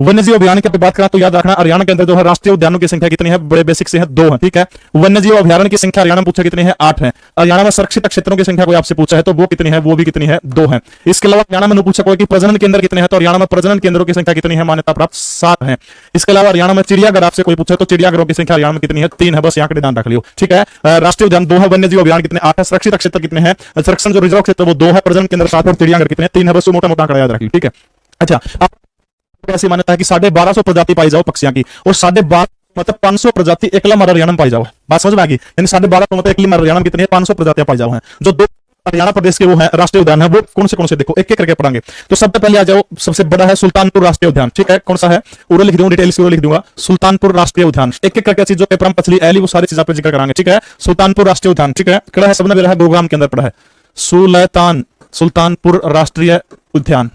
वन्यजीव अभयारण्य की बात करें तो याद रखना हरियाणा के अंदर जो है राष्ट्रीय उद्यानों की संख्या कितनी है, बड़े बेसिक से है 2 है, ठीक है। वन्यजीव अभयारण्य की संख्या हरियाणा में पूछा कितनी है, 8 है। हरियाणा में सुरक्षित क्षेत्रों की संख्या कोई आपसे पूछा है तो वो कितनी है, वो भी कितनी है, 2 है। इसके अलावा हरियाणा में पूछा कोई कि प्रजनन केंद्र कितने हैं, तो हरियाणा में प्रजनन केंद्रों की संख्या कितनी है, मान्यता प्राप्त 7 है। इसके अलावा हरियाणा में चिड़ियाघर आपसे कोई पूछे तो चिड़ियाघरों की संख्या हरियाणा में कितनी है, 3 है, बस यहाँ के ध्यान रख लियो, ठीक है। राष्ट्रीय उद्यान 2 है, वन्यजीव अभियान कितने 8 है, सुरक्षित क्षेत्र कितने हैं, संरक्षण जो रिजर्व क्षेत्र वो 2 है, प्रजनन केंद्र 7 और चिड़ियाघर कितने 3 है, बस मोटा मोटा आंकड़ा याद रख लियो, ठीक है। अच्छा, ऐसी मान्यता है कि 1250 प्रजाति पाई जाओ पक्षियों की और 12.5 मतलब 500 प्रजाति एकला मर हरियाणा में पाई जाओ। बात समझ में आ गई, यानी 12.5 मतलब एकली मर हरियाणा में कितनी है, 500 प्रजातियां पाई जाओ हैं। जो 2 हरियाणा प्रदेश के वो है राष्ट्रीय उद्यान है, वो कौन से देखो एक एक करके पढ़ाएंगे। तो सबसे पहले आ जाओ, सबसे बड़ा है सुल्तानपुर राष्ट्रीय उद्यान, ठीक है। कौन सा है, पूरा लिख दूंगा, डिटेल्स पूरा लिख दूंगा। सुल्तानपुर राष्ट्रीय उद्यान, एक एक करके चीज जो पेपर में पछली एली वो सारी चीजें पे जिक्र कराएंगे, ठीक है। सुल्तानपुर राष्ट्रीय उद्यान, ठीक है, कड़ा है सबने मेरा है गुरुग्राम के अंदर पड़ा है सुल्तानपुर राष्ट्रीय उद्यान,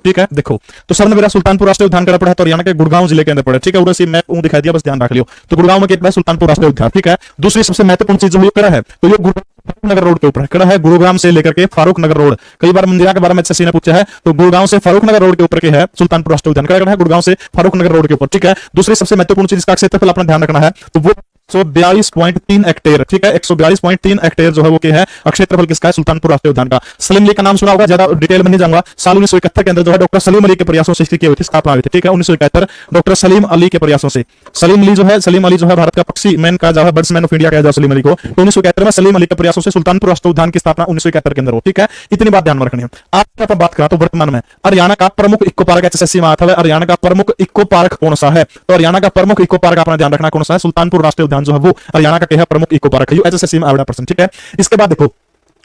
ठीक है। देखो तो सबने मेरा सुल्तानपुर राष्ट्रीय उद्यान कड़ा पड़ा है तो हरियाणा के गुड़गांव जिले के अंदर पड़ा है, ठीक है। उसी मैप दिखा दिया, बस ध्यान रख लियो। तो गुड़गांव में कितना है, सुल्तानपुर राष्ट्रीय उद्यान, ठीक है। दूसरी सबसे महत्वपूर्ण चीज जो है कड़ा है तो ये फारूक नगर रोड के ऊपर है, कड़ा है गुरुग्राम से लेकर के फारूक नगर रोड। कई बार मंदिरा के बारे में एसएससी ने पूछा है, तो गुरुग्राम से फारूक नगर रोड के ऊपर के है सुल्तानपुर राष्ट्रीय उद्यान, कड़ा है गुरुग्राम से फारूक नगर रोड के ऊपर, ठीक है। दूसरी सबसे महत्वपूर्ण चीज इसका क्षेत्रफल अपना ध्यान रखना है तो वो 142.3 हेक्टेयर, ठीक है। 142.3 हेक्टेयर जो है वो क्या है, क्षेत्रफल किसका है, सुल्तानपुर राष्ट्रीय उद्यान का। सलीम अली का नाम सुना होगा, ज्यादा डिटेल में नहीं जाऊंगा। साल 1971 के अंदर जो है डॉक्टर सलीम अली के प्रयासों से इसकी स्थापना हुई थी, ठीक है। 1971 डॉक्टर सलीम अली के प्रयासों से। सलीम अली जो है भारत का पक्षी मैन का जो है बर्ड्समैन ऑफ इंडिया कहा जाए सलीम अली को। तो 1971 में सलीम अली के प्रयासों से सुल्तानपुर राष्ट्रीय उद्यान की स्थापना 1971 के अंदर हो, ठीक है। इतनी बात ध्यान में रखनी है। आज बात करा तो वर्तमान में हरियाणा का प्रमुख इको पार्क एसएससी में आता है, हरियाणा का प्रमुख इको पार्क कौन सा है, तो हरियाणा का प्रमुख इको पार्क अपना ध्यान रखना कौन सा है, सुल्तानपुर राष्ट्रीय उद्यान जो है वो हरियाणा का क्या है, प्रमुख इको पार्क है, एसएससी में आवड़ा प्रश्न, ठीक है। इसके बाद देखो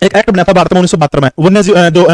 एक एक्ट बना था भारत में 1972 में,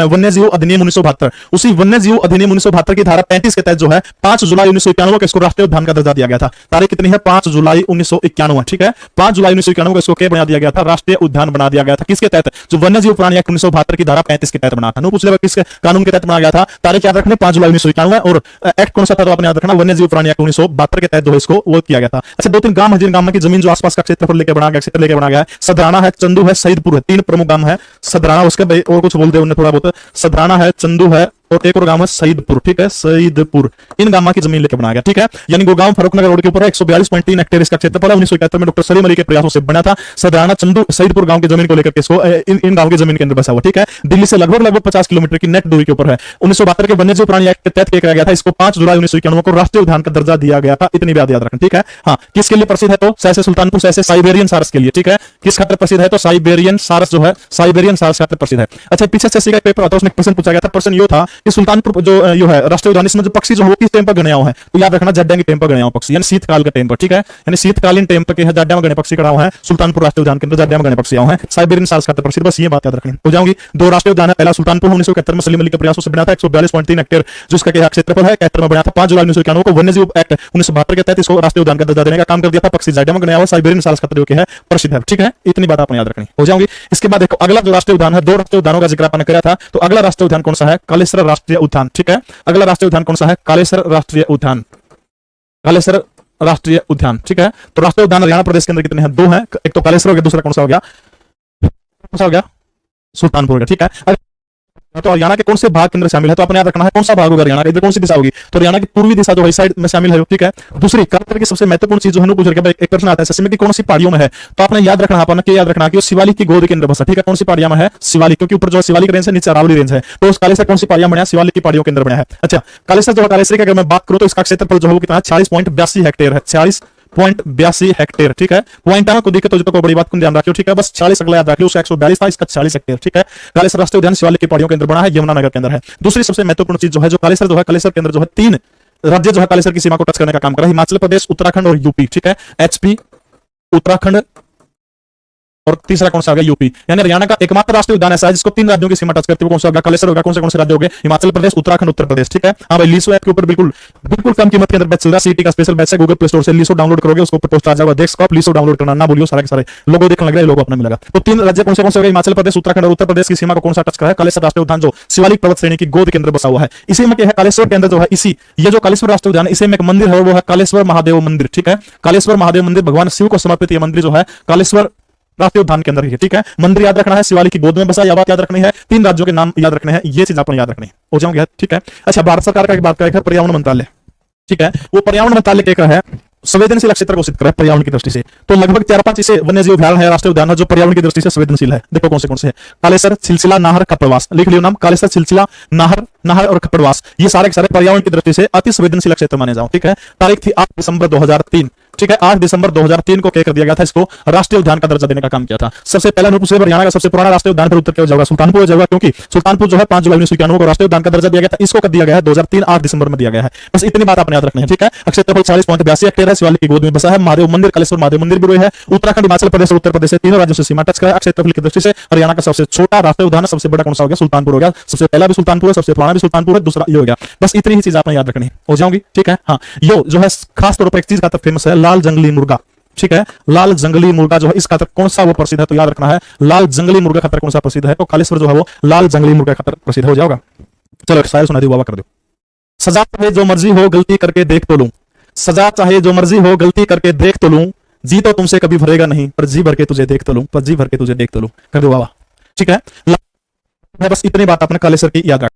वन्यजीव अधिनियम 1972। उसी वन्यजीव अधिनियम 1972 की धारा 35 के तहत जो है 5 जुलाई 1991 को इसको राष्ट्रीय उद्यान का दर्जा दिया गया था। तारीख कितनी है, 5 जुलाई 1991, ठीक है। 5 जुलाई 1991 को इसको क्या बना दिया गया था, राष्ट्रीय उद्यान बना दिया गया था। किसके तहत, जो वन्यजीव प्राणी एक्ट 1972 की धारा 35 के तहत बना था। पूछ लेगा किसके कानून के तहत बनाया गया था, तारीख याद रखने 5 जुलाई 1991 और एक्ट कौन सा था तो आपने याद रखना, वन्यजीव प्राणी एक्ट 1972 के तहत जो है इसको वो किया गया था। अच्छा, 2-3 गांव है जिन गांव की जमीन जो आसपास का क्षेत्रफल लेकर बना गया, क्षेत्र लेकर बना गया है। सदराना है, चंदू है, सईदपुर है, 3 प्रमुख गांव है। सदराना और कुछ बोल दे उन्हें थोड़ा बहुत, सदराना है, चंदू है और एक और गांव है सईदपुर, ठीक है, सईदपुर। इन गांव की जमीन लेकर बनाया गया, ठीक है। यानी गुड़गांव फारूक नगर रोड के ऊपर 142.3 हेक्टेयर इसका क्षेत्रफल है। 1971 में डॉक्टर सलीम अली के प्रयासों से बना था। सदराना, चंदू, सईदपुर गांव की जमीन को लेकर इसको इन गांव की जमीन के अंदर बसा हुआ, ठीक है। दिल्ली से लगभग 50 किलोमीटर की नेट दूरी के ऊपर है। 1972 के वन्यजीव प्राणी एक्ट के तहत किया गया था। इसको 5 जुलाई 1991 को राष्ट्रीय उद्यान का दर्जा दिया गया था। इतनी बात याद रखना, ठीक है। हाँ, किसके लिए प्रसिद्ध है तो सहसे सुल्तानपुर सहसे साइबेरियन सारस के लिए, ठीक है। किस खातिर प्रसिद्ध है तो साइबेरियन सारस जो है, साइबेरियन सारस खातिर प्रसिद्ध है। अच्छा, पीछे से का पेपर आता है, उसमें प्रश्न पूछा गया था। प्रश्न ये था कि सुल्तानपुर जो है राष्ट्रीय उद्यान, इसमें जो पक्षी जो है किस टाइम पर गणे हुए हैं, तो याद रखना जड्डा के टाइम पर गणे हुए पक्षी, यानी शीतकाल के टाइम पर, ठीक है। यानी शीतकालीन टाइम पर के जड्डा में गणे पक्षी खड़ा हुआ है। सुल्तानपुर राष्ट्रीय उद्यान के अंदर जड्डा में गणे पक्षी आए हैं, साइबेरियन सारस खातिर प्रसिद्ध, बस ये बात याद रखनी हो जाऊंगी। 2 राष्ट्रीय उद्यान है, पहला सुल्तानपुर 1971 में सलीम अली के प्रयासों से बना था, 142.3 हेक्टेयर जो इसका क्षेत्रफल है, 71 में बना था। 5 जुलाई 1991 को वन्यजीव एक्ट 1972 के तहत इसको राष्ट्रीय उद्यान का दर्जा देने का काम कर दिया था। पक्षी जड्डा में गणे हुए साइबेरियन सारस खातिर है प्रसिद्ध है, ठीक है। इतनी बात आपने याद रखनी हो जाऊंगी। इसके बाद देखो अगला जो राष्ट्रीय उद्यान है, 2 राष्ट्रीय उद्यानों का जिक्र आपने किया था, तो अगला राष्ट्रीय उद्यान कौन सा है, कालेसर राष्ट्रीय उद्यान, ठीक है। अगला राष्ट्रीय उद्यान कौन सा है, कालेसर राष्ट्रीय उद्यान, कालेसर राष्ट्रीय उद्यान, ठीक है। तो राष्ट्रीय उद्यान हरियाणा प्रदेश के अंदर कितने हैं, 2 हैं। एक तो कालेसर हो गया, दूसरा कौन सा हो गया, सुल्तानपुर, ठीक है। तो हरियाणा के कौन से भाग के अंदर शामिल है तो आपने याद रखना है कौन सा भाग होगा हरियाणा का, इधर कौन सी दिशा होगी, तो हरियाणा की पूर्वी दिशा जो है साइड में शामिल है, ठीक है। दूसरी कालेसर की सबसे महत्वपूर्ण चीज जो है पूछ रहे एक प्रश्न आता है सच में कि कौन सी पहाड़ियों में है, तो आपने याद रखना, आपने याद रखना कि शिवालिक की गोद के अंदर बसा, ठीक है। कौन सी पहाड़ियां में है, शिवालिक, क्योंकि ऊपर जो शिवालिक रेंज है, नीचे अरावली रेंज है, तो उस कालेसर कौन सी पहाड़ियां बना, शिवालिक की पहाड़ियों के अंदर बना है। अच्छा, कालेसर जो कालेसर की अगर मैं बात करूं तो इसका क्षेत्रफल जो है वो कितना है, 46.82 हेक्टेयर है, 46.82 हेक्टेयर, ठीक है। पॉइंट को देखे तो कोई बड़ी बात को ध्यान रखियो, ठीक है। बस 40 अगला याद रखियो, उसका 142 था, इसका 40 हेक्टेयर, ठीक है। कालेसर राष्ट्रीय उद्यान शिवालिक की पहाड़ियों के अंदर बना है, यमुनानगर के अंदर है। दूसरी सबसे महत्वपूर्ण चीज जो है, जो कालेसर जो है, कालेसर के अंदर जो है 3 राज्य जो है कालेसर की सीमा को टच करने का काम कर रहा है, हिमाचल प्रदेश, उत्तराखंड और यूपी, ठीक है। एचपी, उत्तराखंड और तीसरा कौन सा होगा, यूपी। यानी हरियाणा का एकमात्र राष्ट्रीय उद्यान ऐसा है जिसको 3 राज्यों की सीमा टच करती है, कौन सा होगा, कालेसर होगा। कौन से राज्य होंगे, हिमाचल प्रदेश, उत्तराखंड, उत्तर प्रदेश, ठीक है। हाँ भाई, लीसो ऐप के ऊपर बिल्कुल कम कीमत के अंदर बैच चल रहा है, सीटी का स्पेशल बैच है, गूगल प्ले स्टोर से लीसो डाउनलोड करोगे, उसको ऊपर पोस्ट आ जाएगा, देख आप लीसो डाउनलोड करना ना भूलियो, सारे के सारे लोगो देखने लग रहे हैं, लोगो अपना मिलेगा। तो 3 राज्य कौन से होगा, हिमाचल प्रदेश, उत्तराखंड और उत्तर प्रदेश की सीमा को कौन सा टच कर रहा है, कालेसर राष्ट्रीय उद्यान जो शिवालिक पर्वत श्रेणी की गोद के अंदर बसा हुआ है। इसी में क्या है, कालेश्वर के अंदर जो है, इसी ये जो कालेश्वर राष्ट्रीय उद्यान, इसी में एक मंदिर है, वो है कालेश्वर महादेव मंदिर, ठीक है। कालेश्वर महादेव मंदिर भगवान शिव को समर्पित ये मंदिर जो है कालेश्वर राष्ट्रीय उद्यान के अंदर ही है, ठीक है। मंदिर याद रखना है, शिवालिक की गोद में बसा, यह बात याद रखनी है, 3 राज्यों के नाम याद रखने हैं, ये चीज आपने याद रखनी हो जाऊंगी, ठीक है। अच्छा, भारत सरकार का एक बात करें, पर्यावरण मंत्रालय, ठीक है, वो पर्यावरण मंत्रालय क्या है, संवेदनशील क्षेत्र घोषित कर रहा है पर्यावरण की दृष्टि से। तो लगभग 4-5 इसे वन्य जीव अभ्यारण्य है, राष्ट्रीय उद्यान है, जो पर्यावरण की दृष्टि से संवेदनशील है। देखो कौन से है, कालेसर, सिलसिला, नाहर, खप्पड़वास, लिख लियो नाम, कालेसर, सिलसिला, नाहर और खप्पड़वास, ये सारे के सारे पर्यावरण की दृष्टि से अति संवेदनशील क्षेत्र माने जाओ। ठीक है, तारीख थी 8 दिसंबर 2003। ठीक है, 8 दिसंबर 2003 को क्या कर दिया गया था, इसको राष्ट्रीय उद्यान का दर्जा देने का काम किया था। सबसे पहला अनुपूर से हरियाणा का सबसे पुराना राष्ट्रीय उद्यान, फिर उत्तर क्या हो जाएगा, सुल्तानपुर हो जाएगा, क्योंकि सुल्तानपुर जो है 5 जुलाई 1991 को राष्ट्रीय उद्यान का दर्जा दिया गया था। इसको कर दिया गया है 2003 8 दिसंबर में दिया गया है। बस इतनी बात आपने याद रखनी है। ठीक है, क्षेत्रफल 40.82 हेक्टेयर है, शिवालिक की गोद में बसा है, महादेव मंदिर, कालेश्वर महादेव मंदिर भी है। उत्तराखंड, हिमाचल प्रदेश और उत्तर प्रदेश से तीनों राज्यों से सीमा टच कर है। क्षेत्रफल की दृष्टि से हरियाणा का सबसे छोटा राष्ट्रीय उद्यान, सबसे बड़ा कौन सा हो गया, सुल्तानपुर हो गया। सबसे पहला भी सुल्तानपुर है, सबसे पुराना भी सुल्तानपुर है, दूसरा ये हो गया। बस इतनी ही चीज आपने याद रखनी हो जाऊंगी। ठीक है, हाँ, यो जो है खास तौर पर एक चीज खातर फेमस है, लाल जंगली मुर्गा। ठीक है, लाल जंगली मुर्गा जो है इस खातर कौन सा वो प्रसिद्ध है, तो याद रखना है लाल जंगली मुर्गा खातर कौन सा प्रसिद्ध है, तो कालेश्वर जो है वो लाल जंगली मुर्गा खातर प्रसिद्ध हो जाएगा। चलो एक शायर सुना दी, बाबा कर दो। सजा चाहे जो मर्जी हो गलती करके देख तो लूं, सजा चाहे जो मर्जी हो गलती करके देख तो लूं, जी तो तुमसे कभी भरेगा नहीं, पर जी भर के तुझे देख तो लूं, पर जी भर के तुझे देख तो लूं, कर दो बाबा। ठीक है, बस इतनी बात आपने कालेश्वर की याद रख।